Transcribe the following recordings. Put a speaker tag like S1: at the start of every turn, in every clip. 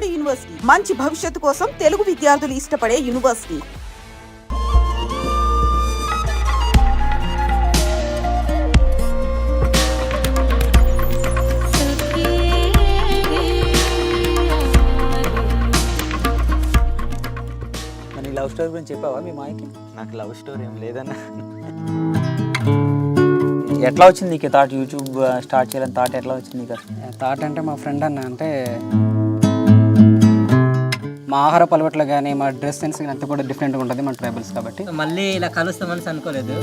S1: Vijayawada university మంచి భవిష్యత్తు కోసం తెలుగు విద్యార్థులు ఇష్టపడే యూనివర్సిటీ.
S2: లవ్ స్టోరీ గురించి చెప్పావా మీ మాయకి?
S3: నాకు లవ్ స్టోరీ ఏం లేదన్న.
S2: ఎట్లా వచ్చింది నీకు థాట్ యూట్యూబ్ స్టార్ట్ చేయాలని థాట్ ఎట్లా వచ్చింది నీకు?
S4: థాట్ అంటే మా ఫ్రెండ్ అన్న అంటే మా ఆహార అలవాట్లు కానీ మా డ్రెస్ సెన్స్ కానీ అంతా కూడా డిఫరెంట్గా ఉంటుంది మన ట్రైబల్స్ కాబట్టి.
S5: మళ్ళీ ఇలా కలుస్తామని అనుకోలేదు.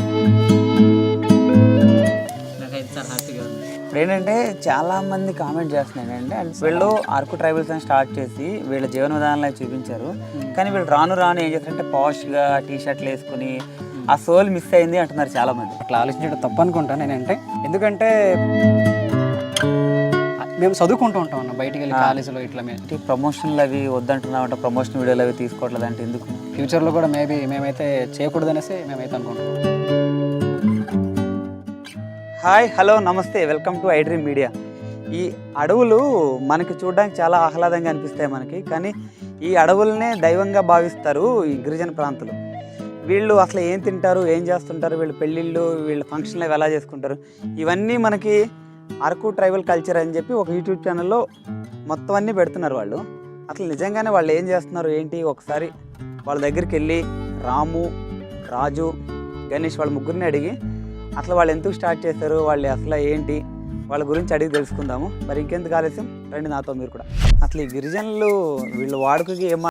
S5: నాకైతే చాలా హ్యాపీగా ఉంది.
S2: ఇప్పుడు ఏంటంటే చాలా మంది కామెంట్ చేస్తున్నాయి అంటే వీళ్ళు అరకు ట్రైబల్స్ అని స్టార్ట్ చేసి వీళ్ళ జీవన విధానాలు చూపించారు, కానీ వీళ్ళు రాను రాను ఏం చేస్తారంటే పాష్గా టీ షర్ట్లు వేసుకుని ఆ సోల్ మిస్ అయింది అంటున్నారు చాలా మంది.
S4: అట్లా ఆలోచించడం తప్పు అనుకుంటాను నేనంటే. ఎందుకంటే మేము చదువుకుంటూ ఉంటాం అన్న బయటికి వెళ్ళి కాలేజీలో ఇట్లా మేము
S2: ప్రమోషన్లు అవి వద్దంటున్నాం అంటే ప్రమోషన్ వీడియోలు అవి తీసుకోవట్లేదు అంటే ఎందుకు?
S4: ఫ్యూచర్లో కూడా మేమైతే చేయకూడదు అనేసి మేమైతే అనుకుంటున్నాం.
S2: హాయ్, హలో, నమస్తే, welcome to I dream media. ఈ అడవులు మనకి చూడడానికి చాలా ఆహ్లాదంగా అనిపిస్తాయి మనకి, కానీ ఈ అడవులనే దైవంగా భావిస్తారు ఈ గిరిజన ప్రాంతాలు. వీళ్ళు అసలు ఏం తింటారు, ఏం చేస్తుంటారు, వీళ్ళు పెళ్ళిళ్ళు, వీళ్ళ ఫంక్షన్లు అవి ఎలా చేసుకుంటారు, ఇవన్నీ మనకి అరకు ట్రైబల్ కల్చర్ అని చెప్పి ఒక యూట్యూబ్ ఛానల్లో మొత్తం అన్నీ పెడుతున్నారు వాళ్ళు. అసలు నిజంగానే వాళ్ళు ఏం చేస్తున్నారు ఏంటి, ఒకసారి వాళ్ళ దగ్గరికి వెళ్ళి రాము, రాజు, గణేష్ వాళ్ళ ముగ్గురిని అడిగి అసలు వాళ్ళు ఎందుకు స్టార్ట్ చేశారు, వాళ్ళు అసలు ఏంటి, వాళ్ళ గురించి అడిగి తెలుసుకుందాము. మరి ఇంకెందుకు ఆలస్యం, రండి నాతో మీరు కూడా. అసలు ఈ గిరిజనులు వీళ్ళు వాడుకకి ఏం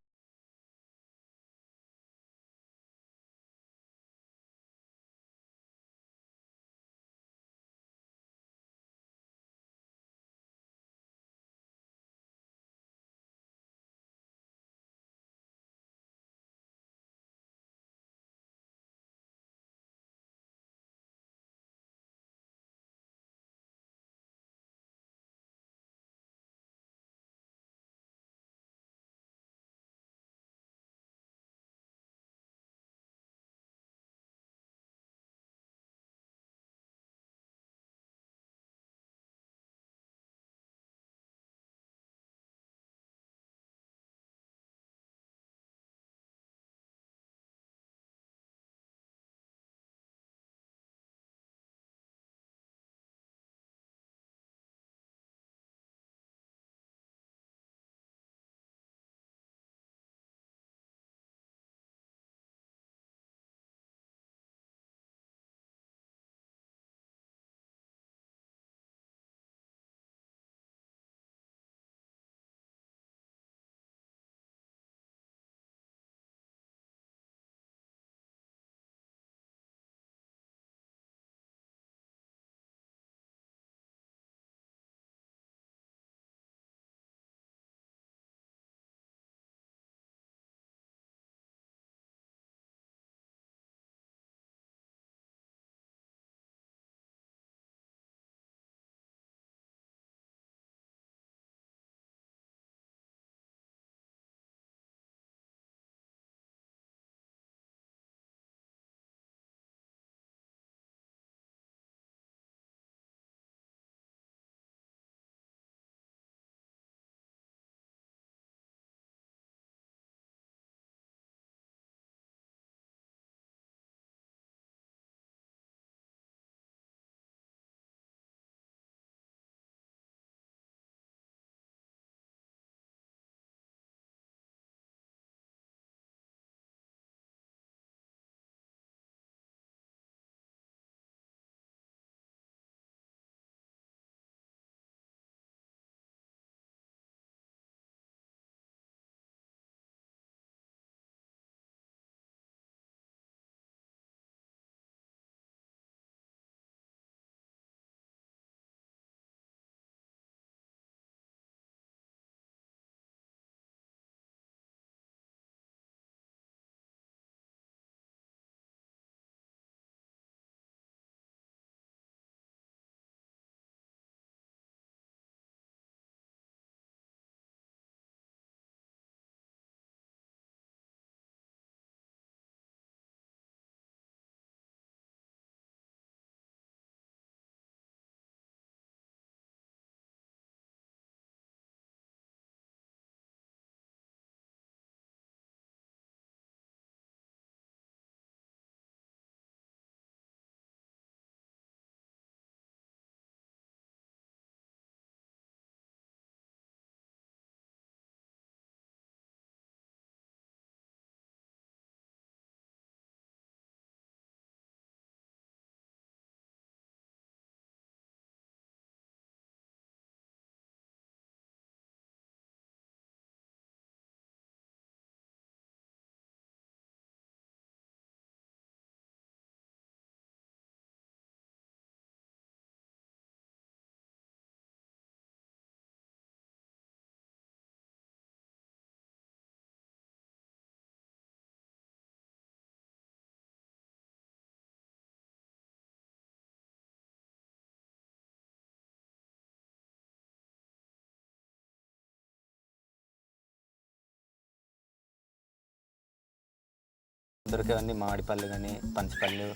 S3: దొరికేవన్నీ మామిడి పళ్ళు కానీ పనసపళ్ళు,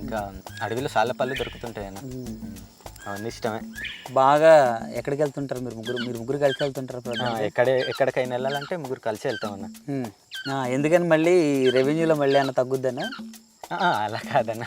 S3: ఇంకా అడవిలో సాల పళ్ళు దొరుకుతుంటాయి అన్న. అవన్నీ ఇష్టమే.
S2: బాగా ఎక్కడికి వెళ్తుంటారు మీరు ముగ్గురు కలిసి వెళ్తుంటారు
S3: ఎక్కడికైనా వెళ్ళాలంటే ముగ్గురు కలిసి వెళ్తామన్న.
S2: ఎందుకని మళ్ళీ రెవెన్యూలో మళ్ళీ అన్న తగ్గుద్దనా?
S3: అలా కాదన్న.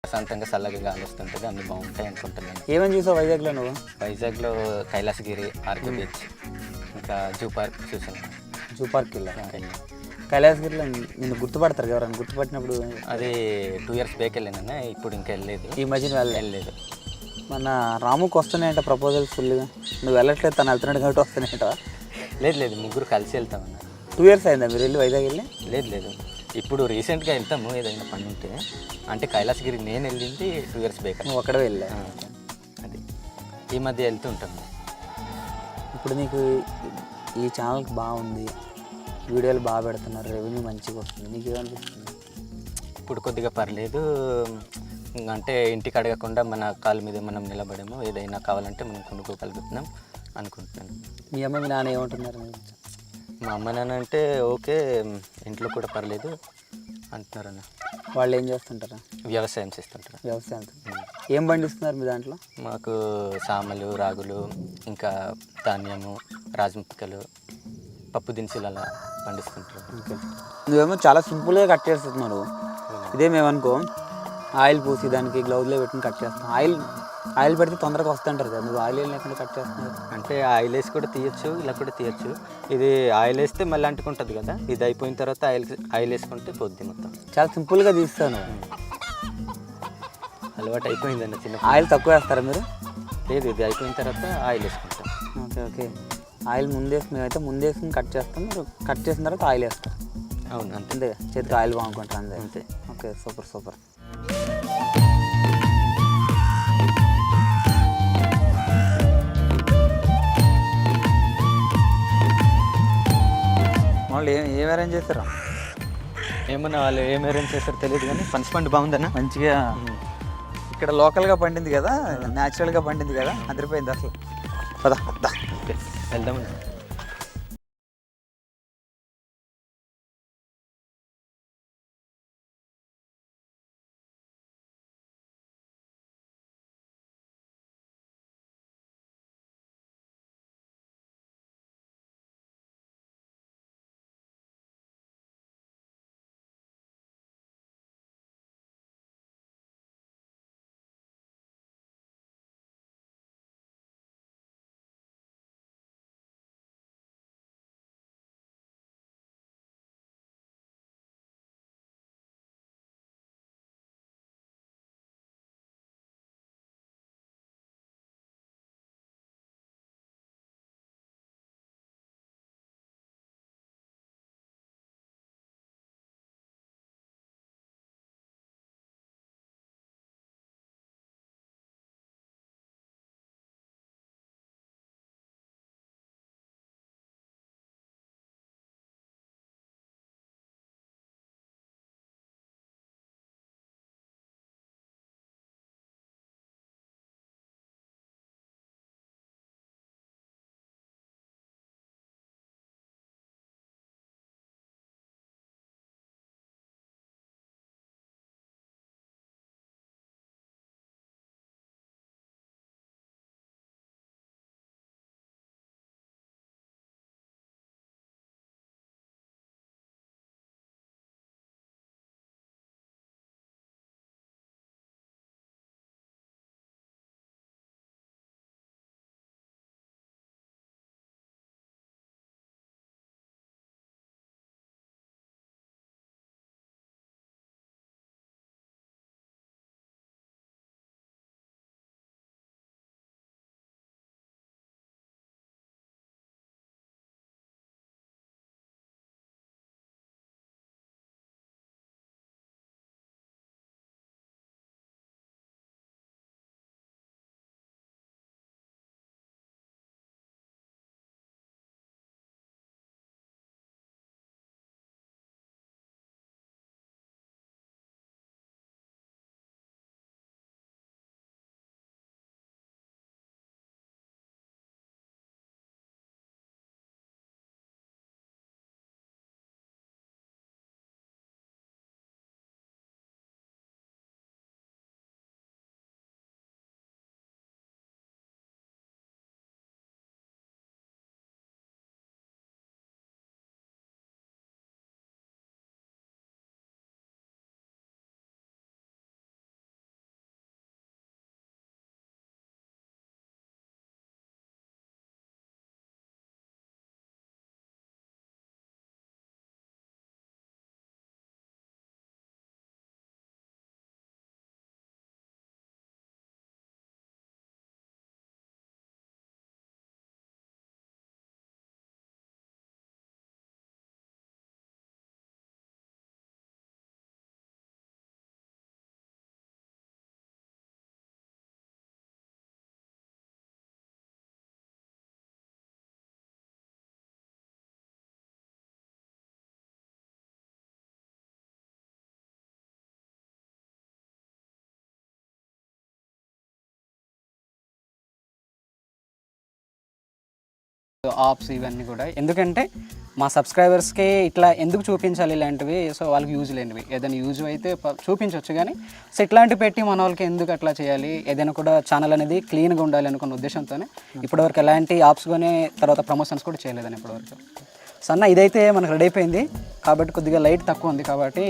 S3: ప్రశాంతంగా చల్లగా గాలి వస్తుంటుంది, అన్నీ బాగుంటాయి అనుకుంటున్నాను.
S2: ఏమేమి చూసావు వైజాగ్లో నువ్వు?
S3: వైజాగ్లో కైలాసగిరి, ఆర్కే బీచ్, ఇంకా జూ పార్క్ చూసాను.
S2: జూ పార్క్ వెళ్ళా. కైలాసగిరిలో నిన్ను గుర్తుపడతారు ఎవరైనా? గుర్తుపట్టినప్పుడు
S3: అది 2 years బ్యాక్ వెళ్ళానన్నా, ఇప్పుడు ఇంకా వెళ్ళలేదు.
S2: ఈ మధ్యన వెళ్ళలేదు. మన రాముకి వస్తున్నాయంట ప్రపోజల్స్ ఫుల్గా. నువ్వు వెళ్ళట్లేదు, తను వెళ్తున్నాడు కాబట్టి వస్తున్నాయంట.
S3: లేదు ముగ్గురు కలిసి వెళ్తామన్నా.
S2: 2 years అయిందా మీరు వెళ్ళి వైజాగ్ వెళ్ళి?
S3: లేదు ఇప్పుడు రీసెంట్గా వెళ్తాము ఏదైనా పని ఉంటే. అంటే కైలాసగిరి నేను వెళ్ళింది 2 years బ్యాక్.
S2: నువ్వు అక్కడ వెళ్ళా?
S3: అది ఈ మధ్య వెళ్తూ ఉంటాము.
S2: ఇప్పుడు నీకు ఈ ఛానల్కి బాగుంది, వీడియోలు బాగా పెడుతున్నారు, రెవెన్యూ మంచిగా వస్తుంది, నీకు ఏమనిపిస్తుంది?
S3: ఇప్పుడు కొద్దిగా పర్లేదు, అంటే ఇంటికి అడగకుండా మన కాళ్ళ మీద మనం నిలబడేమో, ఏదైనా కావాలంటే మనం కొనుక్కోగలుగుతున్నాం అనుకుంటున్నాను.
S2: మీ అమ్మ మీ నాన్న ఏమంటున్నారు?
S3: మా అమ్మ నాన్న అంటే ఓకే, ఇంట్లో కూడా పర్లేదు అంటున్నారు అన్న.
S2: వాళ్ళు ఏం చేస్తుంటారా?
S3: వ్యవసాయం చేస్తుంటారు.
S2: వ్యవసాయం. ఏం పండిస్తున్నారు మీ దాంట్లో?
S3: మాకు సామలు, రాగులు, ఇంకా ధాన్యము, రాజముక్కలు, పప్పు దినుసులు అలా పండిస్తుంటారు.
S2: నువ్వేమో చాలా సింపుల్గా కట్ చేస్తున్నావు. ఇదేమేమనుకో ఆయిల్ పూసి దానికి గ్లౌజ్లో పెట్టుకుని కట్ చేస్తాం. ఆయిల్ పెడితే తొందరగా వస్తుంటారు కదా, నువ్వు ఆయిల్ లేకుండా కట్ చేస్తున్నావు.
S3: అంటే ఆయిల్ వేసి కూడా తీయచ్చు, ఇలా కూడా తీయచ్చు. ఇది ఆయిల్ వేస్తే మళ్ళీ అంటుకుంటుంది కదా, ఇది అయిపోయిన తర్వాత ఆయిల్ వేసుకుంటే పోద్ది మొత్తం.
S2: చాలా సింపుల్గా తీస్తాను.
S3: అలవాటు అయిపోయిందండి. చిన్న
S2: ఆయిల్ తక్కువ వేస్తారా మీరు?
S3: లేదు, ఇది అయిపోయిన తర్వాత ఆయిల్ వేసుకుంటాం.
S2: ఓకే. ఆయిల్ ముందేసి మేమైతే ముందేసుకుని కట్ చేస్తాం, మీరు కట్ చేసిన తర్వాత ఆయిల్ వేస్తాం.
S3: అవును,
S2: అంతే. చేతికి ఆయిల్ బాగుంటుంటాం అంతే.
S3: అంతే.
S2: Okay, super. వాళ్ళు ఏం అరేంజ్ చేస్తారా?
S3: ఏమన్నా వాళ్ళు ఏం అరేంజ్ చేస్తారో తెలియదు కానీ పనిష్మెంట్ బాగుందన్న.
S2: మంచిగా ఇక్కడ లోకల్గా పండింది కదా, న్యాచురల్గా పండింది కదా, అదిరిపోయింది అసలు. పదా
S3: వెళ్దాం.
S4: ఆప్స్ ఇవన్నీ కూడా ఎందుకంటే మా సబ్స్క్రైబర్స్కి ఇట్లా ఎందుకు చూపించాలి ఇలాంటివి, సో వాళ్ళకి యూజ్ లేనివి ఏదైనా యూజ్ అయితే చూపించవచ్చు, కానీ సో ఇట్లాంటివి పెట్టి మన వాళ్ళకి ఎందుకు అట్లా చేయాలి, ఏదైనా కూడా ఛానల్ అనేది క్లీన్గా ఉండాలి అనుకున్న ఉద్దేశంతోనే ఇప్పటివరకు ఎలాంటి ఆప్స్ కానీ తర్వాత ప్రమోషన్స్ కూడా చేయలేదని ఇప్పటివరకు. సన్న ఇదైతే మనకు రెడీ అయిపోయింది కాబట్టి కొద్దిగా లైట్ తక్కువ ఉంది కాబట్టి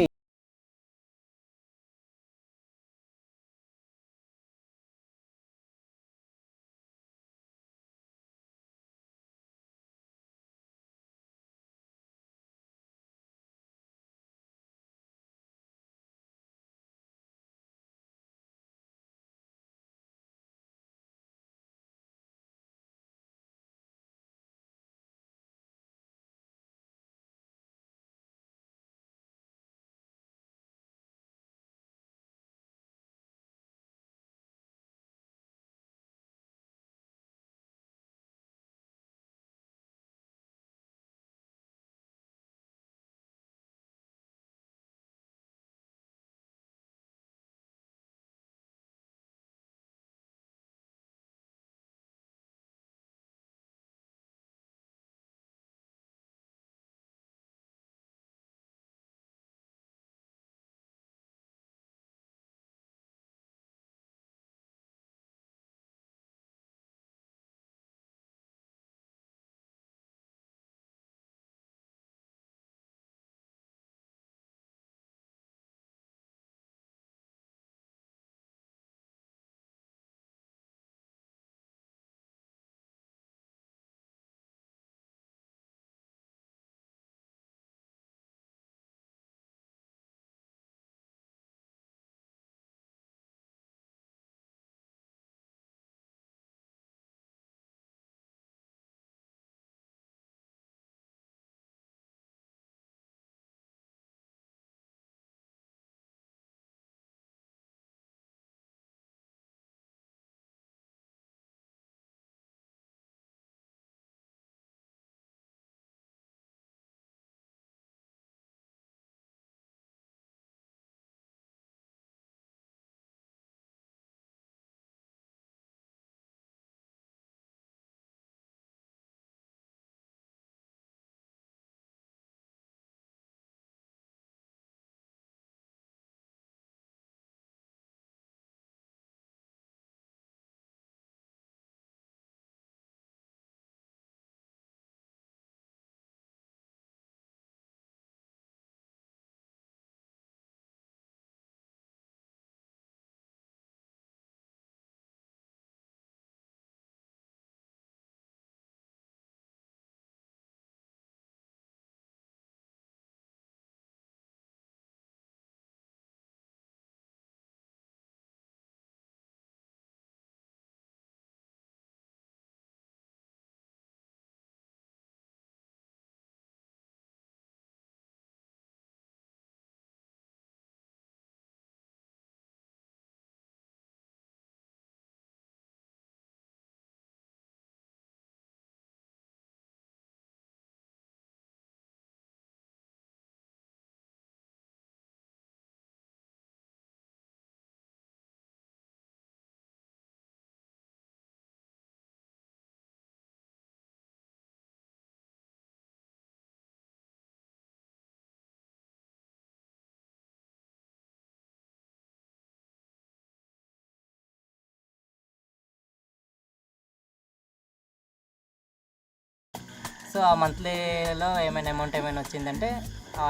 S5: సో ఆ మంత్లీలో ఏమైనా అమౌంట్ ఏమైనా వచ్చిందంటే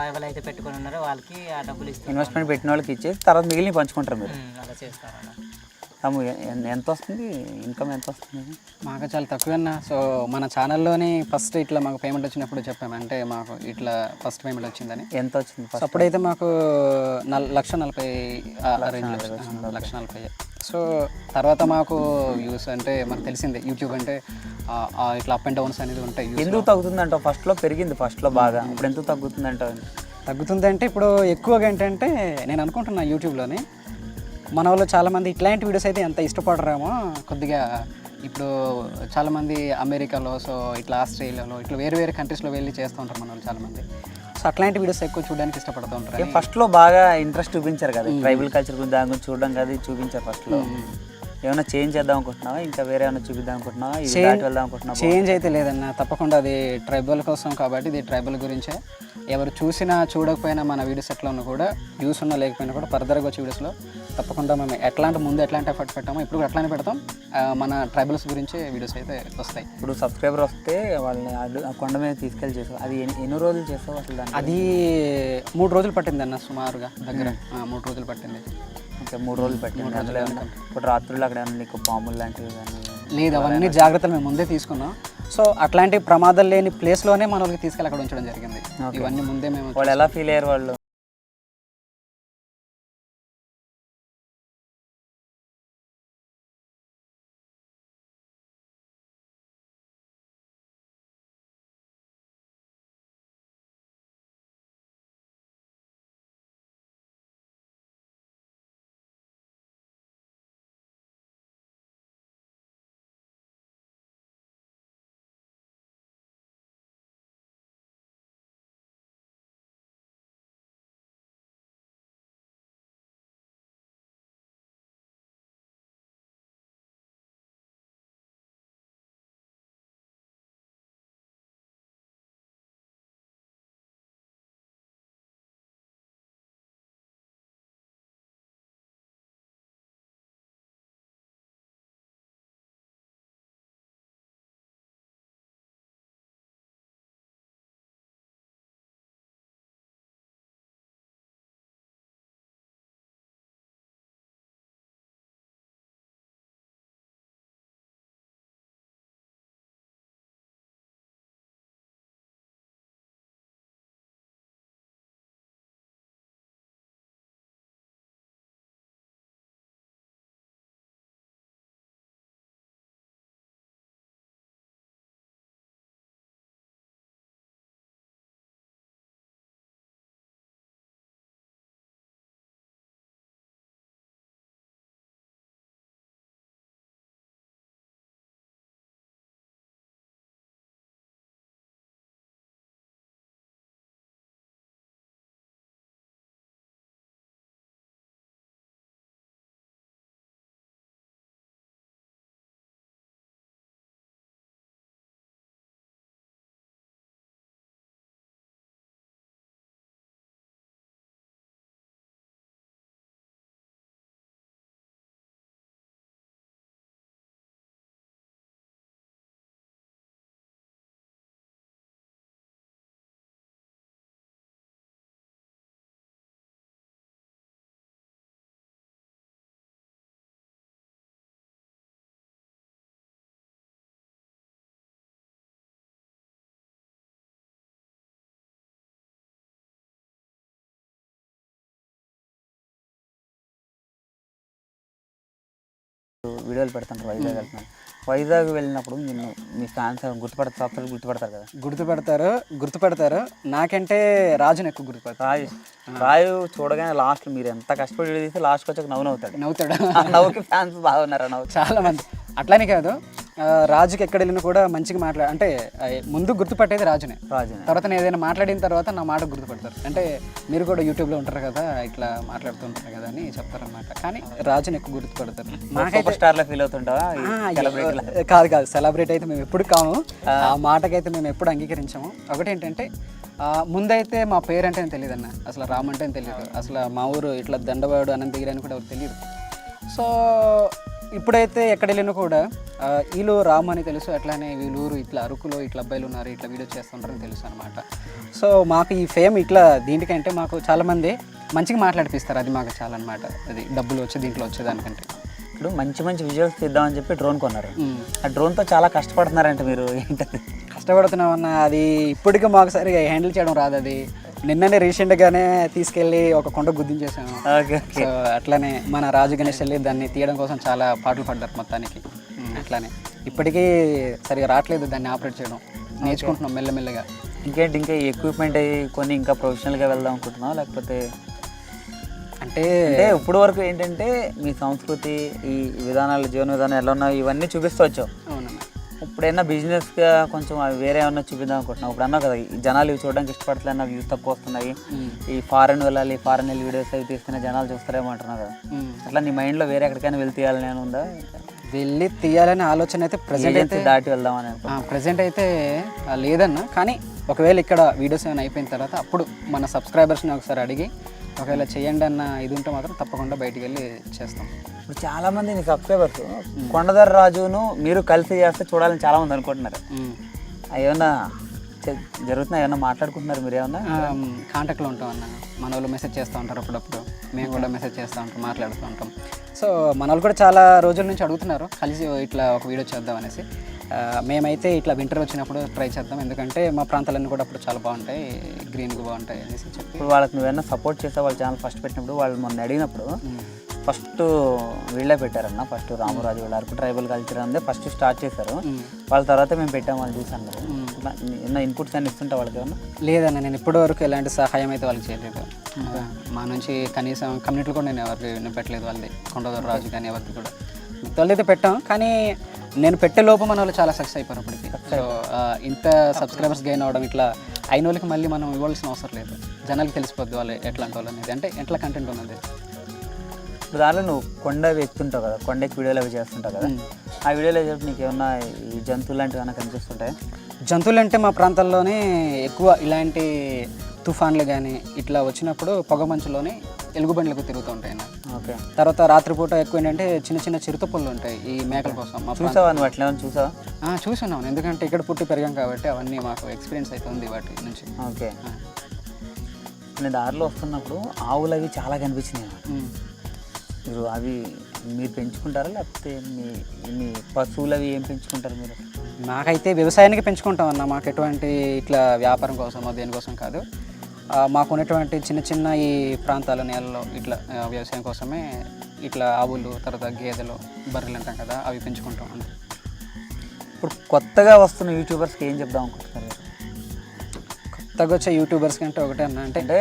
S5: ఎవరైతే పెట్టుకొని ఉన్నారో వాళ్ళకి ఆ డబ్బులు ఇస్తారు.
S2: ఇన్వెస్ట్మెంట్ పెట్టిన వాళ్ళకి ఇచ్చేసి తర్వాత మిగిలిన పంచుకుంటారు మీరు.
S5: అలా చేస్తారన్న.
S2: తమ్ము ఎంత వస్తుంది, ఇన్కమ్ ఎంత వస్తుంది?
S4: మాకు చాలా తక్కువన్నా. సో మన ఛానల్లోని ఫస్ట్ ఇట్లా మాకు పేమెంట్ వచ్చినప్పుడు చెప్పాము, అంటే మాకు ఇట్లా ఫస్ట్ పేమెంట్ వచ్చిందని.
S2: ఎంత వచ్చింది?
S4: సో అప్పుడైతే మాకు 1,40,000 రేంజ్లో 1,40,000. సో తర్వాత మాకు వ్యూస్ అంటే మనకు తెలిసిందే యూట్యూబ్ అంటే ఇట్లా అప్ అండ్ డౌన్స్ అనేది ఉంటాయి.
S2: ఎందుకు తగ్గుతుందంటావు? ఫస్ట్లో పెరిగింది, ఫస్ట్లో బాగా, ఇప్పుడు ఎందుకు తగ్గుతుందంటావు?
S4: తగ్గుతుందంటే ఇప్పుడు ఎక్కువగా ఏంటంటే నేను అనుకుంటున్నా యూట్యూబ్లోని మన వాళ్ళు చాలామంది ఇట్లాంటి వీడియోస్ అయితే ఎంత ఇష్టపడరేమో కొద్దిగా. ఇప్పుడు చాలామంది అమెరికాలో, సో ఇట్లా ఆస్ట్రేలియాలో, ఇట్లా వేరే వేరే కంట్రీస్లో వెళ్ళి చేస్తూ ఉంటారు మన వాళ్ళు చాలామంది. సో అట్లాంటి వీడియోస్ ఎక్కువ చూడడానికి ఇష్టపడుతూ ఉంటారు.
S2: ఫస్ట్లో బాగా ఇంట్రెస్ట్ చూపించారు కదా, ట్రైబల్ కల్చర్ గురించి దాని గురించి చూడడం కదా చూపించారు ఫస్ట్లో. ఏమైనా చేంజ్ చేద్దాం అనుకుంటున్నావా, ఇంకా వేరే ఏమైనా చూపిద్దాం అనుకుంటున్నావా, ఇది దాటి వెళ్దాం అనుకుంటున్నావా?
S4: చేంజ్ అయితే లేదన్న, తప్పకుండా అది ట్రైబల్ కోసం కాబట్టి ఇది ట్రైబల్ గురించే. ఎవరు చూసినా చూడకపోయినా మన వీడియోస్ ఎట్లా ఉన్నా కూడా, వ్యూస్ ఉన్నా లేకపోయినా కూడా ఫర్దర్గా వచ్చే వీడియోస్లో తప్పకుండా మేము ముందు ఎట్లాంటి ఎఫర్ట్ పెట్టామో ఇప్పుడు కూడా అట్లానే పెడతాం. మన ట్రైబల్స్ గురించే వీడియోస్ అయితే వస్తాయి.
S2: ఇప్పుడు సబ్స్క్రైబర్ వస్తే వాళ్ళని ఆ కొండ మీద తీసుకెళ్ళి చేసావు, అది ఎన్ని రోజులు చేస్తావు అసలు దాన్ని?
S4: అది 3 రోజులు పట్టింది అన్న, సుమారుగా దగ్గర 3 రోజులు పట్టింది.
S2: ఇంకా 3 రోజులు పట్టింది. అందులో ఇప్పుడు రాత్రులు అక్కడ ఏమైనా నీకు పాములు లాంటివి కానీ?
S4: లేదు, అవన్నీ జాగ్రత్తలు మేము ముందే తీసుకున్నాం. సో అట్లాంటి ప్రమాదాలు లేని ప్లేస్లోనే మన వాళ్ళకి తీసుకెళ్ళి అక్కడ ఉంచడం జరిగింది. ఇవన్నీ ముందే మేము.
S2: వాళ్ళు ఎలా ఫీల్ అయ్యారు వాళ్ళు? వీడియోలు పెడతాను వైజాగ్ వెళ్తున్నాను. వైజాగ్ వెళ్ళినప్పుడు నిన్ను మీ ఫ్యాన్స్ గుర్తుపడతారు కదా?
S4: గుర్తుపడతారు. నాకంటే రాజుని ఎక్కువ గుర్తుపడతారు.
S2: రాజు చూడగానే లాస్ట్ మీరు ఎంత కష్టపడి తీస్తే లాస్ట్కి వచ్చాక నవ్వుతాడు. నవ్వుకి ఫ్యాన్స్ బాగున్నారు.
S4: చాలా మంది అట్లానే కాదు, రాజుకి ఎక్కడ వెళ్ళినా కూడా మంచిగా అంటే ముందు గుర్తుపట్టేది రాజునే. తర్వాత నేను ఏదైనా మాట్లాడిన తర్వాత నా మాట గుర్తుపడతారు. అంటే మీరు కూడా యూట్యూబ్లో ఉంటారు కదా, ఇట్లా మాట్లాడుతుంటారు కదా అని చెప్తారనమాట. కానీ రాజుని ఎక్కువ గుర్తుపడతారు. కాదు, సెలబ్రేట్ అయితే మేము ఎప్పుడు కాము, ఆ మాటకైతే మేము ఎప్పుడు అంగీకరించాము. ఒకటేంటంటే ముందైతే మా పేరు అంటే తెలియదు అన్న, అసలు రామ్ అంటే తెలియదు, అసలు మా ఊరు ఇట్లా దండవాడు అనంతగిరి అని కూడా ఎవరు తెలియదు. సో ఇప్పుడైతే ఎక్కడ వెళ్ళినా కూడా వీళ్ళు రామ్ అని తెలుసు, అట్లానే వీళ్ళూరు ఇట్లా అరకులో ఇట్లా అబ్బాయిలు ఉన్నారు, ఇట్లా వీడియో చేస్తుంటారని తెలుసు అనమాట. సో మాకు ఈ ఫేమ్ ఇట్లా దీనికంటే మాకు చాలామంది మంచిగా మాట్లాడిపిస్తారు, అది మాకు చాలా అనమాట. అది డబ్బులు వచ్చి దీంట్లో వచ్చేదానికంటే.
S2: ఇప్పుడు మంచి విజువల్స్ తీద్దామని చెప్పి డ్రోన్ కొన్నారు. ఆ డ్రోన్తో చాలా కష్టపడుతున్నారంటే మీరు ఏంటది?
S4: కష్టపడుతున్నామన్న, అది ఇప్పటికీ మాకు సరిగా హ్యాండిల్ చేయడం రాదు. అది నిన్ననే రీసెంట్గానే తీసుకెళ్ళి ఒక కొండ గుద్దించేసాము. సో అట్లానే మన రాజు గణేష్ వెళ్ళి దాన్ని తీయడం కోసం చాలా పాటలు పడ్డారు మొత్తానికి. అట్లానే ఇప్పటికీ సరిగా రావట్లేదు దాన్ని ఆపరేట్ చేయడం, నేర్చుకుంటున్నాం మెల్లమెల్లగా.
S2: ఇంకేంటి, ఇంకా ఎక్విప్మెంట్ కొన్ని ఇంకా ప్రొఫెషనల్గా వెళ్దాం అనుకుంటున్నాం, లేకపోతే అంటే ఇప్పుడు వరకు ఏంటంటే మీ సంస్కృతి, ఈ విధానాలు, జీవన విధానం ఎలా ఉన్నాయో ఇవన్నీ చూపిస్తూ వచ్చావు.
S4: అవునమ్మా.
S2: ఇప్పుడు ఇప్పుడైనా బిజినెస్గా కొంచెం అవి వేరే ఏమన్నా చూపిద్దాం అనుకుంటున్నాం. ఇప్పుడు అన్నావు కదా ఈ జనాలు ఇవి చూడడానికి ఇష్టపడట్లేదు, నాకు వ్యూస్ తక్కువ వస్తున్నాయి, ఈ ఫారెన్ వెళ్ళాలి, ఫారెన్ వెళ్ళి వీడియోస్ అవి తీస్తేనే జనాలు చూస్తారేమో అంటున్నావు కదా. అట్లా నీ మైండ్లో వేరే ఎక్కడికైనా వెళ్ళి తీయాలని అని ఉందా?
S4: వెళ్ళి తీయాలనే ఆలోచన అయితే ప్రజెంట్ అయితే
S2: దాటి వెళ్దామని
S4: ప్రజెంట్ అయితే లేదన్న. కానీ ఒకవేళ ఇక్కడ వీడియోస్ ఏమైనా అయిపోయిన తర్వాత అప్పుడు మన సబ్స్క్రైబర్స్ని ఒకసారి అడిగి ఒకవేళ చేయండి అన్న ఇది ఉంటే మాత్రం తప్పకుండా బయటికి వెళ్ళి చేస్తాం.
S2: ఇప్పుడు చాలామంది నీ సబ్స్క్రైబర్స్ కొండదర్ రాజును మీరు కలిసి చేస్తే చూడాలని చాలామంది అనుకుంటున్నారు. ఏమన్నా జరుగుతున్నాయి, ఏమన్నా మాట్లాడుకుంటున్నారు మీరు? ఏమన్నా
S4: కాంటాక్ట్లో ఉంటాం అన్న, మన వాళ్ళు మెసేజ్ చేస్తూ ఉంటారు అప్పుడప్పుడు, మేము కూడా మెసేజ్ చేస్తూ ఉంటాం, మాట్లాడుతూ ఉంటాం. సో మన వాళ్ళు కూడా చాలా రోజుల నుంచి అడుగుతున్నారు కలిసి ఇట్లా ఒక వీడియో చేద్దాం అనేసి. మేమైతే ఇట్లా వింటర్ వచ్చినప్పుడు ట్రై చేద్దాం, ఎందుకంటే మా ప్రాంతాలన్నీ కూడా అప్పుడు చాలా బాగుంటాయి, గ్రీన్గా బాగుంటాయి అనేసి చెప్పి.
S2: ఇప్పుడు వాళ్ళకి నువ్వేమన్నా సపోర్ట్ చేసావు? వాళ్ళ ఛానల్ ఫస్ట్ పెట్టినప్పుడు వాళ్ళు మొన్న అడిగినప్పుడు ఫస్ట్ వీళ్ళే పెట్టారన్న, ఫస్ట్ రామరాజు వీళ్ళు అరకు ట్రైబల్ కల్చర్ అందే ఫస్ట్ స్టార్ట్ చేశారు. వాళ్ళ తర్వాత మేము పెట్టాము, వాళ్ళు చూసాను. ఏమన్నా ఇన్పుట్స్ అన్ని ఇస్తుంటా వాళ్ళకి? ఏమన్నా
S4: లేదన్న, నేను ఇప్పటి వరకు ఎలాంటి సహాయం అయితే వాళ్ళకి చేయలేదు. మా నుంచి కనీసం కమ్యూనిటీలు కూడా నేను ఎవరికి పెట్టలేదు, వాళ్ళది కొండదొర రాజు కానీ ఎవరికి కూడా. మిగతా అయితే పెట్టాం, కానీ నేను పెట్టే లోపు మన వాళ్ళు చాలా సక్సెస్ అయిపోయారు అప్పటికి. సో ఇంత సబ్స్క్రైబర్స్ గెయిన్ అవ్వడం ఇట్లా అయిన వాళ్ళకి మళ్ళీ మనం ఇవ్వాల్సిన అవసరం లేదు, జనాలకి తెలిసిపోద్ది వాళ్ళు ఎట్లాంటి వాళ్ళు అనేది, అంటే ఎట్లా కంటెంట్ ఉన్నది.
S2: ఇప్పుడు దానిలో నువ్వు కొండ ఎక్కుతుంటావు కదా, కొండకి వీడియోలు అవి చేస్తుంటావు కదా, ఆ వీడియోలో చెప్పి నీకు ఏమన్నా ఈ జంతువులు లాంటివి ఏమైనా కనిపిస్తుంటాయి?
S4: జంతువులు అంటే మా ప్రాంతాల్లోనే ఎక్కువ ఇలాంటి తుఫాన్లు కానీ ఇట్లా వచ్చినప్పుడు పొగ మంచులోనే ఎలుగుబండ్లకు తిరుగుతూ ఉంటాయి.
S2: ఓకే.
S4: తర్వాత రాత్రిపూట ఎక్కువ ఏంటంటే చిన్న చిన్న చిరుతపుళ్ళు ఉంటాయి ఈ మేకల కోసం.
S2: చూసావా నువ్వు అట్లా చూసావా?
S4: చూస్తున్నాను, ఎందుకంటే ఇక్కడ పుట్టి పెరిగాం కాబట్టి అవన్నీ మాకు ఎక్స్పీరియన్స్ అవుతుంది వాటి నుంచి.
S2: ఓకే. నేను దారిలో వస్తున్నప్పుడు ఆవులు అవి చాలా కనిపించినాయి. మీరు అవి మీరు పెంచుకుంటారా, లేకపోతే మీ పశువులు అవి ఏం పెంచుకుంటారు మీరు?
S4: మాకైతే వ్యవసాయానికి పెంచుకుంటాం అన్న, మాకు ఎటువంటి ఇట్లా వ్యాపారం కోసమో దేనికోసం కాదు. మాకు ఉన్నటువంటి చిన్న చిన్న ఈ ప్రాంతాల నేలలో ఇట్లా వ్యవసాయం కోసమే ఇట్లా ఆవులు, తర్వాత గేదెలు, బర్రెలు అంటాం కదా, అవి పెంచుకుంటాం అంతే.
S2: ఇప్పుడు కొత్తగా వస్తున్న యూట్యూబర్స్కి ఏం చెప్దాం అనుకుంటున్నారు?
S4: కొత్తగా వచ్చే యూట్యూబర్స్ కంటే ఒకటే అన్న, అంటే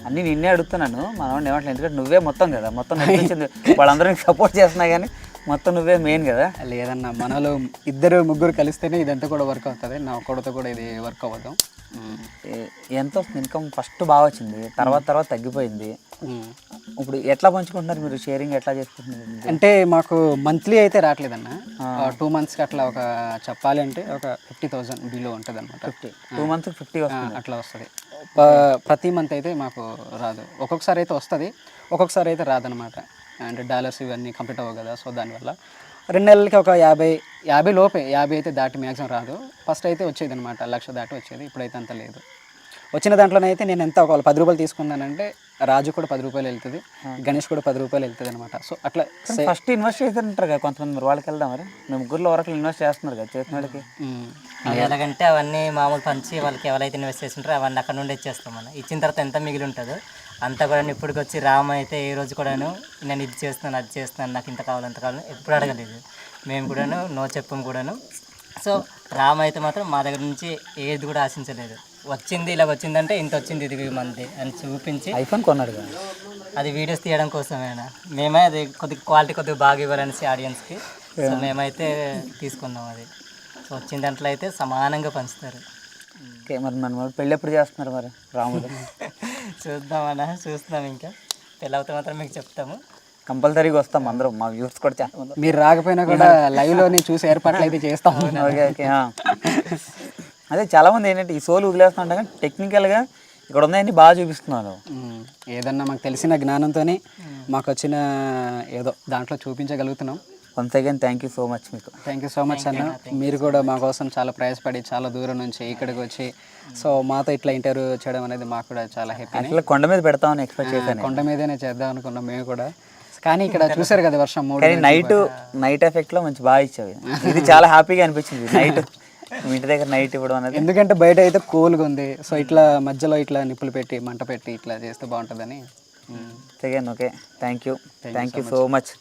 S2: అన్నీ నిన్నే అడుగుతున్నాను, మనం ఏమంటలేదు, ఎందుకంటే నువ్వే మొత్తం కదా, మొత్తం నడిపించింది వాళ్ళందరూ సపోర్ట్ చేస్తున్నా కానీ మొత్తం నువ్వే మెయిన్ కదా.
S4: లేదన్న, మనలో ఇద్దరు ముగ్గురు కలిస్తేనే ఇదంతా కూడా వర్క్ అవుతుంది, నా ఒక్కడితో కూడా ఇది వర్క్ అవ్వదు.
S2: ఎంత వస్తుంది ఇన్కమ్? ఫస్ట్ బాగా వచ్చింది, తర్వాత తగ్గిపోయింది. ఇప్పుడు ఎట్లా పంచుకుంటున్నారు మీరు? షేరింగ్ ఎట్లా చేసుకుంటున్నారు?
S4: అంటే మాకు మంత్లీ అయితే రావట్లేదన్న, 2 monthsకి అట్లా ఒక చెప్పాలి అంటే ఒక 50,000 బిలో ఉంటుంది అనమాట.
S2: 2 months 50 వస్తుంది
S4: అట్లా వస్తుంది. ప్రతి మంత్ అయితే మాకు రాదు, ఒక్కొక్కసారి అయితే వస్తుంది, ఒక్కొక్కసారి అయితే రాదనమాట. అంటే డాలర్స్ ఇవన్నీ కంప్లీట్ అవ్వవు కదా, సో దానివల్ల 2 నెలలకి ఒక 50 లోపే, 50 అయితే దాటి మ్యాక్సిమం రాదు. ఫస్ట్ అయితే వచ్చేది అనమాట, 1,00,000 దాటి వచ్చేది, ఇప్పుడైతే అంత లేదు. వచ్చిన దాంట్లోనైతే నేను ఎంత ఒక 10 రూపాయలు తీసుకున్నానంటే రాజు కూడా 10 రూపాయలు వెళ్తుంది, గణేష్ కూడా 10 రూపాయలు వెళ్తుంది అనమాట. సో అట్లా
S2: ఫస్ట్ ఇన్వెస్ట్ చేస్తుంటారు కదా కొంతమంది, మరి వాళ్ళకి వెళ్దాం. మరి మేము ముగ్గురులో వరకు ఇన్వెస్ట్ చేస్తున్నారు కదా, చేసిన వాళ్ళకి
S5: ఎలాగంటే అవన్నీ మామూలు పంచి వాళ్ళకి ఎవరైతే ఇన్వెస్ట్ చేస్తుంటారో అవన్నీ అక్కడ నుండి ఇచ్చేస్తాం. మనం ఇచ్చిన తర్వాత ఎంత మిగిలి ఉంటుందో అంతా కూడా ఇప్పటికి వచ్చి రామ్ అయితే ఏ రోజు కూడాను నేను ఇది చేస్తున్నాను అది చేస్తున్నాను నాకు ఇంత కావాలి అంత కావాలి ఎప్పుడు అడగలేదు. మేము కూడాను నో చెప్పం కూడాను. సో రామ్ అయితే మాత్రం మా దగ్గర నుంచి ఏది కూడా ఆశించలేదు. వచ్చింది ఇలా వచ్చిందంటే ఇంత వచ్చింది ఇది మంది అని చూపించి
S2: ఐఫోన్ కొన్నాడు కదా,
S5: అది వీడియోస్ తీయడం కోసమేనా, మేమే అది క్వాలిటీ కొద్దిగా బాగా ఇవ్వాలనేసి ఆడియన్స్కి. సో మేమైతే తీసుకున్నాం అది. సో వచ్చిన దాంట్లో అయితే సమానంగా పంచుతారు.
S2: ఓకే. మరి మన పెళ్ళి ఎప్పుడు చేస్తున్నారు మరి రాముడు?
S5: చూస్తున్నాం, ఇంకా పెళ్ళి అవుతే మాత్రం మీకు చెప్తాము,
S2: కంపల్సరీగా వస్తాం అందరం, మా వ్యూస్ కూడా చాలా మంది.
S4: మీరు రాకపోయినా కూడా లైవ్లోని చూసి ఏర్పాట్లు అయితే చేస్తాం.
S2: Okay okay. అదే చాలామంది ఏంటంటే ఈ సోలు వదిలేస్తుంటా కానీ టెక్నికల్గా ఇక్కడ ఉన్నాయని బాగా చూపిస్తున్నారు.
S4: ఏదన్నా మాకు తెలిసిన జ్ఞానంతోనే మాకు వచ్చిన ఏదో దాంట్లో చూపించగలుగుతున్నాం.
S2: Once again thank you so much మీకు.
S4: థ్యాంక్ యూ సో మచ్ అన్న, మీరు కూడా మా కోసం చాలా ప్రయాసపడి చాలా దూరం నుంచి ఇక్కడికి వచ్చి సో మాతో ఇట్లా ఇంటర్వ్యూ చేయడం అనేది మాకు కూడా చాలా హ్యాపీ.
S2: అసలు కొండ మీద పెడతామని ఎక్స్పెక్ట్ చేశాను,
S4: కొండ మీదనే చేద్దాం అనుకున్నాం మేము కూడా, కానీ ఇక్కడ చూసారు కదా వర్షం
S2: కానీ నైట్ ఎఫెక్ట్లో మంచి బాగా ఇచ్చావి. ఇది చాలా హ్యాపీగా అనిపించింది నైట్ మీ ఇంటి దగ్గర నైట్ ఇవ్వడం అనేది.
S4: ఎందుకంటే బయట అయితే కూల్గా ఉంది, సో ఇట్లా మధ్యలో ఇట్లా నిప్పులు పెట్టి మంట పెట్టి ఇట్లా చేస్తే బాగుంటుందని.
S2: Okay. Thank you so much.